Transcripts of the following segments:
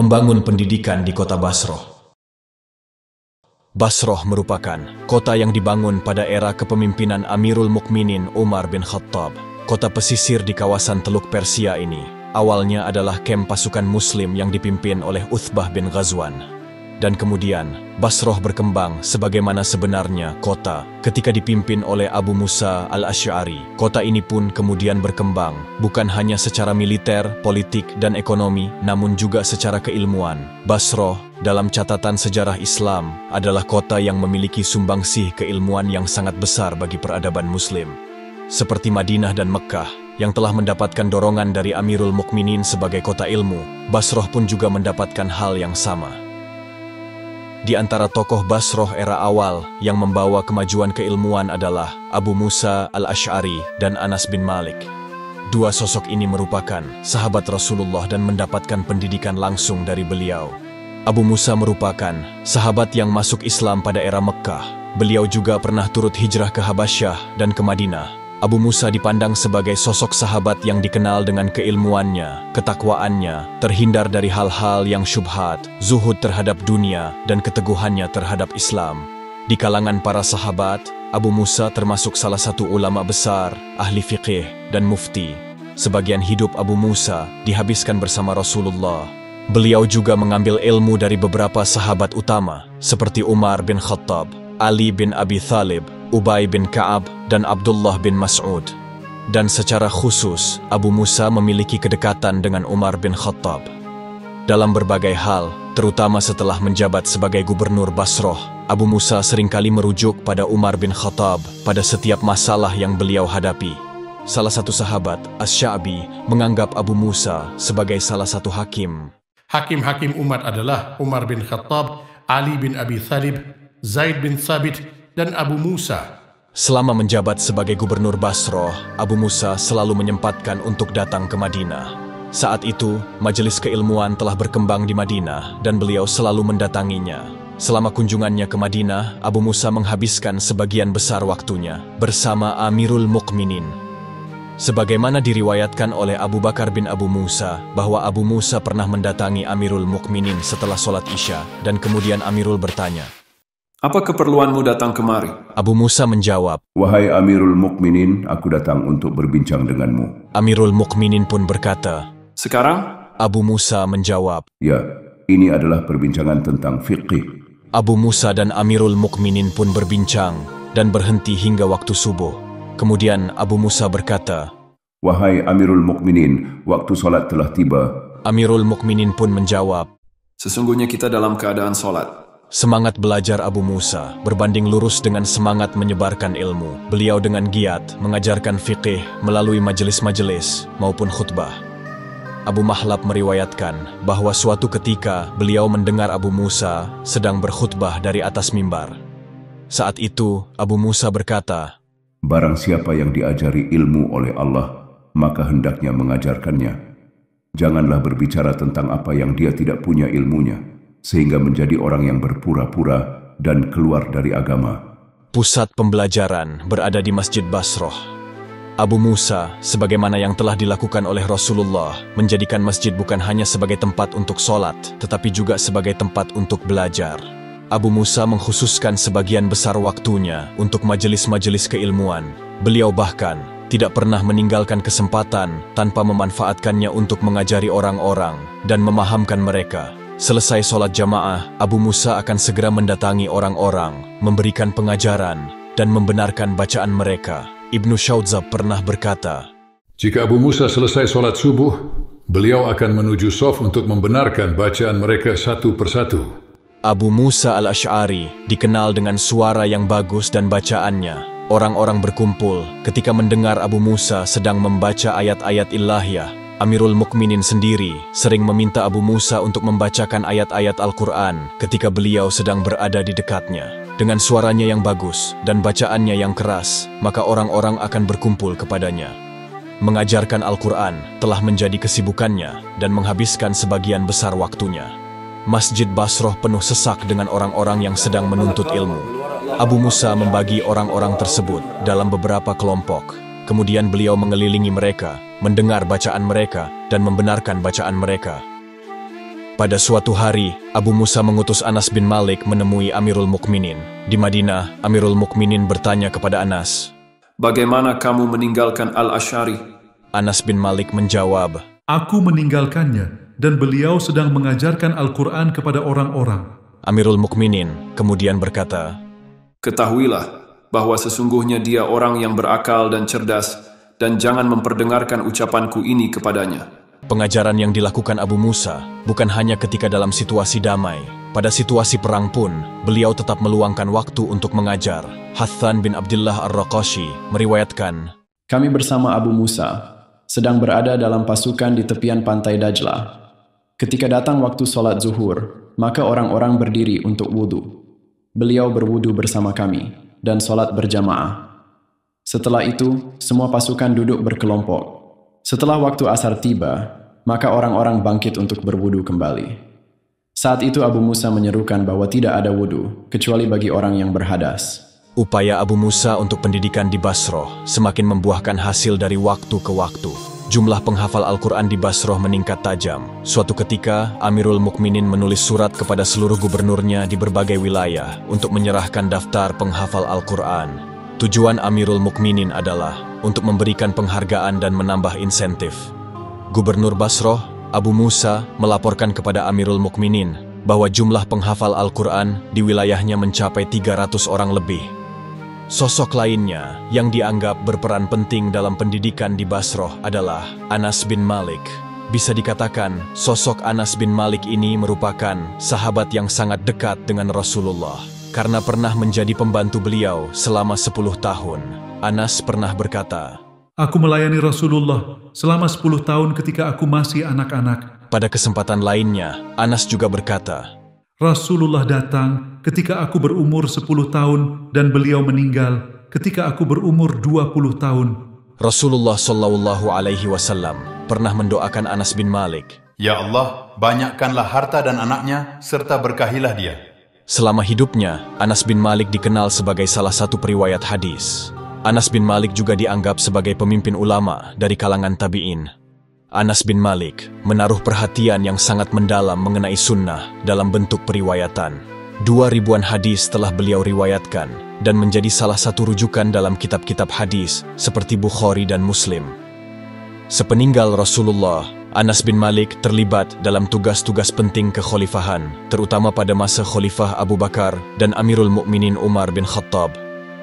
membangun pendidikan di kota Basroh. Basroh merupakan kota yang dibangun pada era kepemimpinan Amirul Mukminin Umar bin Khattab. Kota pesisir di kawasan Teluk Persia ini awalnya adalah kamp pasukan Muslim yang dipimpin oleh Uthbah bin Ghazwan. Dan kemudian Basroh berkembang sebagaimana sebenarnya kota ketika dipimpin oleh Abu Musa al-Asy'ari. Kota ini pun kemudian berkembang bukan hanya secara militer, politik, dan ekonomi, namun juga secara keilmuan. Basroh dalam catatan sejarah Islam adalah kota yang memiliki sumbangsih keilmuan yang sangat besar bagi peradaban Muslim. Seperti Madinah dan Mekkah yang telah mendapatkan dorongan dari Amirul Mukminin sebagai kota ilmu, Basroh pun juga mendapatkan hal yang sama. Di antara tokoh Basroh era awal yang membawa kemajuan keilmuan adalah Abu Musa al-Asy'ari dan Anas bin Malik. Dua sosok ini merupakan sahabat Rasulullah dan mendapatkan pendidikan langsung dari beliau. Abu Musa merupakan sahabat yang masuk Islam pada era Mekkah. Beliau juga pernah turut hijrah ke Habasyah dan ke Madinah. Abu Musa dipandang sebagai sosok sahabat yang dikenal dengan keilmuannya, ketakwaannya, terhindar dari hal-hal yang syubhat, zuhud terhadap dunia, dan keteguhannya terhadap Islam. Di kalangan para sahabat, Abu Musa termasuk salah satu ulama besar, ahli fiqih, dan mufti. Sebagian hidup Abu Musa dihabiskan bersama Rasulullah. Beliau juga mengambil ilmu dari beberapa sahabat utama, seperti Umar bin Khattab, Ali bin Abi Thalib, Ubay bin Ka'ab, dan Abdullah bin Mas'ud. Dan secara khusus, Abu Musa memiliki kedekatan dengan Umar bin Khattab. Dalam berbagai hal, terutama setelah menjabat sebagai gubernur Basroh, Abu Musa seringkali merujuk pada Umar bin Khattab pada setiap masalah yang beliau hadapi. Salah satu sahabat, Asy-Sya'bi, menganggap Abu Musa sebagai salah satu hakim. Hakim-hakim umat adalah Umar bin Khattab, Ali bin Abi Thalib, Zaid bin Thabit, dan Abu Musa. Selama menjabat sebagai gubernur Basroh, Abu Musa selalu menyempatkan untuk datang ke Madinah. Saat itu, majelis keilmuan telah berkembang di Madinah dan beliau selalu mendatanginya. Selama kunjungannya ke Madinah, Abu Musa menghabiskan sebagian besar waktunya bersama Amirul Mukminin. Sebagaimana diriwayatkan oleh Abu Bakar bin Abu Musa, bahwa Abu Musa pernah mendatangi Amirul Mukminin setelah sholat Isya, dan kemudian Amirul bertanya, "Apa keperluanmu datang kemari?" Abu Musa menjawab, "Wahai Amirul Mukminin, aku datang untuk berbincang denganmu." Amirul Mukminin pun berkata, "Sekarang?" Abu Musa menjawab, "Ya, ini adalah perbincangan tentang fiqih." Abu Musa dan Amirul Mukminin pun berbincang dan berhenti hingga waktu subuh. Kemudian Abu Musa berkata, "Wahai Amirul Mukminin, waktu sholat telah tiba." Amirul Mukminin pun menjawab, "Sesungguhnya kita dalam keadaan sholat." Semangat belajar Abu Musa berbanding lurus dengan semangat menyebarkan ilmu. Beliau dengan giat mengajarkan fiqih melalui majelis-majelis maupun khutbah. Abu Mahlab meriwayatkan bahwa suatu ketika beliau mendengar Abu Musa sedang berkhutbah dari atas mimbar. Saat itu Abu Musa berkata, "Barang siapa yang diajari ilmu oleh Allah, maka hendaknya mengajarkannya. Janganlah berbicara tentang apa yang dia tidak punya ilmunya, sehingga menjadi orang yang berpura-pura dan keluar dari agama." Pusat pembelajaran berada di Masjid Basroh. Abu Musa, sebagaimana yang telah dilakukan oleh Rasulullah, menjadikan masjid bukan hanya sebagai tempat untuk sholat, tetapi juga sebagai tempat untuk belajar. Abu Musa mengkhususkan sebagian besar waktunya untuk majelis-majelis keilmuan. Beliau bahkan tidak pernah meninggalkan kesempatan tanpa memanfaatkannya untuk mengajari orang-orang dan memahamkan mereka. Selesai sholat jamaah, Abu Musa akan segera mendatangi orang-orang, memberikan pengajaran, dan membenarkan bacaan mereka. Ibnu Syaudzab pernah berkata, "Jika Abu Musa selesai sholat subuh, beliau akan menuju shaf untuk membenarkan bacaan mereka satu persatu." Abu Musa al-Asy'ari dikenal dengan suara yang bagus dan bacaannya. Orang-orang berkumpul ketika mendengar Abu Musa sedang membaca ayat-ayat ilahiyah. Amirul Mukminin sendiri sering meminta Abu Musa untuk membacakan ayat-ayat Al-Quran ketika beliau sedang berada di dekatnya. Dengan suaranya yang bagus dan bacaannya yang keras, maka orang-orang akan berkumpul kepadanya. Mengajarkan Al-Quran telah menjadi kesibukannya dan menghabiskan sebagian besar waktunya. Masjid Basroh penuh sesak dengan orang-orang yang sedang menuntut ilmu. Abu Musa membagi orang-orang tersebut dalam beberapa kelompok. Kemudian beliau mengelilingi mereka, mendengar bacaan mereka, dan membenarkan bacaan mereka. Pada suatu hari, Abu Musa mengutus Anas bin Malik menemui Amirul Mukminin. Di Madinah, Amirul Mukminin bertanya kepada Anas, Bagaimana kamu meninggalkan Al-Asy'ari? Anas bin Malik menjawab, Aku meninggalkannya dan beliau sedang mengajarkan Al-Quran kepada orang-orang. Amirul Mukminin kemudian berkata, Ketahuilah bahwa sesungguhnya dia orang yang berakal dan cerdas, dan jangan memperdengarkan ucapanku ini kepadanya. pengajaran yang dilakukan Abu Musa bukan hanya ketika dalam situasi damai. Pada situasi perang pun, beliau tetap meluangkan waktu untuk mengajar. Hathan bin Abdullah Ar-Raqashi meriwayatkan, Kami bersama Abu Musa sedang berada dalam pasukan di tepian pantai Dajlah. Ketika datang waktu sholat zuhur, maka orang-orang berdiri untuk wudhu. Beliau berwudhu bersama kami dan sholat berjamaah. Setelah itu, semua pasukan duduk berkelompok. Setelah waktu asar tiba, maka orang-orang bangkit untuk berwudhu kembali. Saat itu Abu Musa menyerukan bahwa tidak ada wudhu, kecuali bagi orang yang berhadas. upaya Abu Musa untuk pendidikan di Basroh semakin membuahkan hasil dari waktu ke waktu. Jumlah penghafal Al-Quran di Basroh meningkat tajam. Suatu ketika, Amirul Mukminin menulis surat kepada seluruh gubernurnya di berbagai wilayah untuk menyerahkan daftar penghafal Al-Quran. Tujuan Amirul Mukminin adalah untuk memberikan penghargaan dan menambah insentif. Gubernur Basroh, Abu Musa, melaporkan kepada Amirul Mukminin bahwa jumlah penghafal Al-Quran di wilayahnya mencapai 300 orang lebih. Sosok lainnya yang dianggap berperan penting dalam pendidikan di Basroh adalah Anas bin Malik. Bisa dikatakan, sosok Anas bin Malik ini merupakan sahabat yang sangat dekat dengan Rasulullah. Karena pernah menjadi pembantu beliau selama 10 tahun. Anas pernah berkata, Aku melayani Rasulullah selama 10 tahun ketika aku masih anak-anak. pada kesempatan lainnya, Anas juga berkata, Rasulullah datang ketika aku berumur 10 tahun dan beliau meninggal ketika aku berumur 20 tahun. Rasulullah Shallallahu Alaihi Wasallam pernah mendoakan Anas bin Malik. Ya Allah, banyakkanlah harta dan anaknya, serta berkahilah dia. Selama hidupnya, Anas bin Malik dikenal sebagai salah satu periwayat hadis. Anas bin Malik juga dianggap sebagai pemimpin ulama dari kalangan tabi'in. Anas bin Malik menaruh perhatian yang sangat mendalam mengenai sunnah dalam bentuk periwayatan. 2.000-an hadis telah beliau riwayatkan dan menjadi salah satu rujukan dalam kitab-kitab hadis seperti Bukhari dan Muslim. Sepeninggal Rasulullah, Anas bin Malik terlibat dalam tugas-tugas penting kekhalifahan, terutama pada masa Khalifah Abu Bakar dan Amirul Mukminin Umar bin Khattab.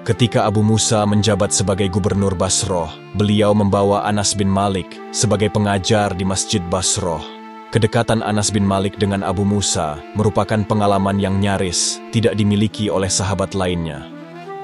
Ketika Abu Musa menjabat sebagai gubernur Basroh, beliau membawa Anas bin Malik sebagai pengajar di Masjid Basroh. Kedekatan Anas bin Malik dengan Abu Musa merupakan pengalaman yang nyaris tidak dimiliki oleh sahabat lainnya.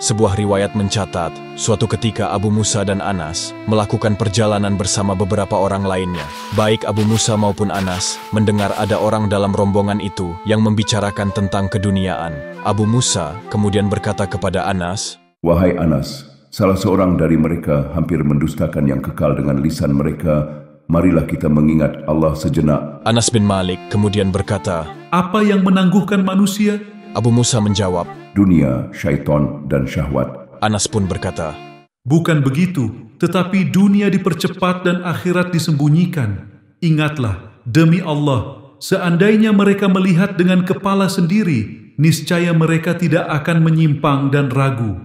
Sebuah riwayat mencatat, suatu ketika Abu Musa dan Anas melakukan perjalanan bersama beberapa orang lainnya. Baik Abu Musa maupun Anas mendengar ada orang dalam rombongan itu yang membicarakan tentang keduniaan. Abu Musa kemudian berkata kepada Anas, Wahai Anas, salah seorang dari mereka hampir mendustakan yang kekal dengan lisan mereka. Marilah kita mengingat Allah sejenak. Anas bin Malik kemudian berkata, Apa yang menangguhkan manusia? Abu Musa menjawab, Dunia, syaitan, dan syahwat. Anas pun berkata, Bukan begitu, tetapi dunia dipercepat dan akhirat disembunyikan. Ingatlah, demi Allah, seandainya mereka melihat dengan kepala sendiri, niscaya mereka tidak akan menyimpang dan ragu.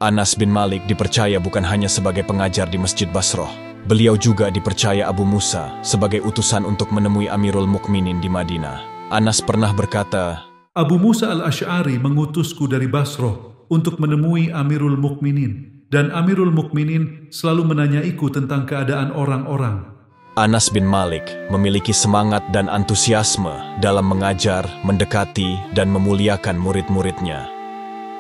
Anas bin Malik dipercaya bukan hanya sebagai pengajar di Masjid Basroh. Beliau juga dipercaya Abu Musa sebagai utusan untuk menemui Amirul Mukminin di Madinah. Anas pernah berkata, Abu Musa al-Asy'ari mengutusku dari Basroh untuk menemui Amirul Mukminin, dan Amirul Mukminin selalu menanyaiku tentang keadaan orang-orang. Anas bin Malik memiliki semangat dan antusiasme dalam mengajar, mendekati, dan memuliakan murid-muridnya.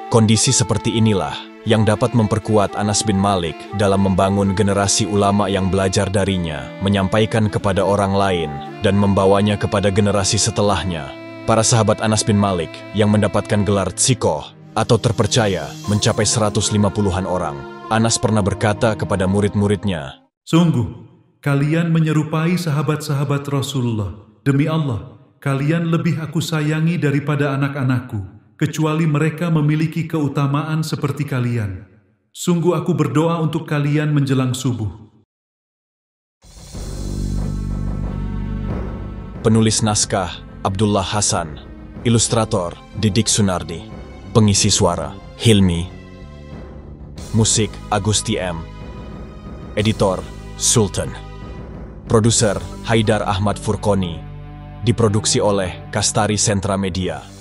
Kondisi seperti inilah yang dapat memperkuat Anas bin Malik dalam membangun generasi ulama yang belajar darinya, menyampaikan kepada orang lain, dan membawanya kepada generasi setelahnya. Para sahabat Anas bin Malik yang mendapatkan gelar tsikoh atau terpercaya mencapai 150-an orang. Anas pernah berkata kepada murid-muridnya, Sungguh, kalian menyerupai sahabat-sahabat Rasulullah. Demi Allah, kalian lebih aku sayangi daripada anak-anakku, kecuali mereka memiliki keutamaan seperti kalian. Sungguh aku berdoa untuk kalian menjelang subuh. penulis naskah Abdullah Hasan. Ilustrator Didik Sunardi. Pengisi suara Hilmi. Musik Agusti M. Editor Sultan. Produser Haidar Ahmad Furqoni. Diproduksi oleh Kastari Sentra Media.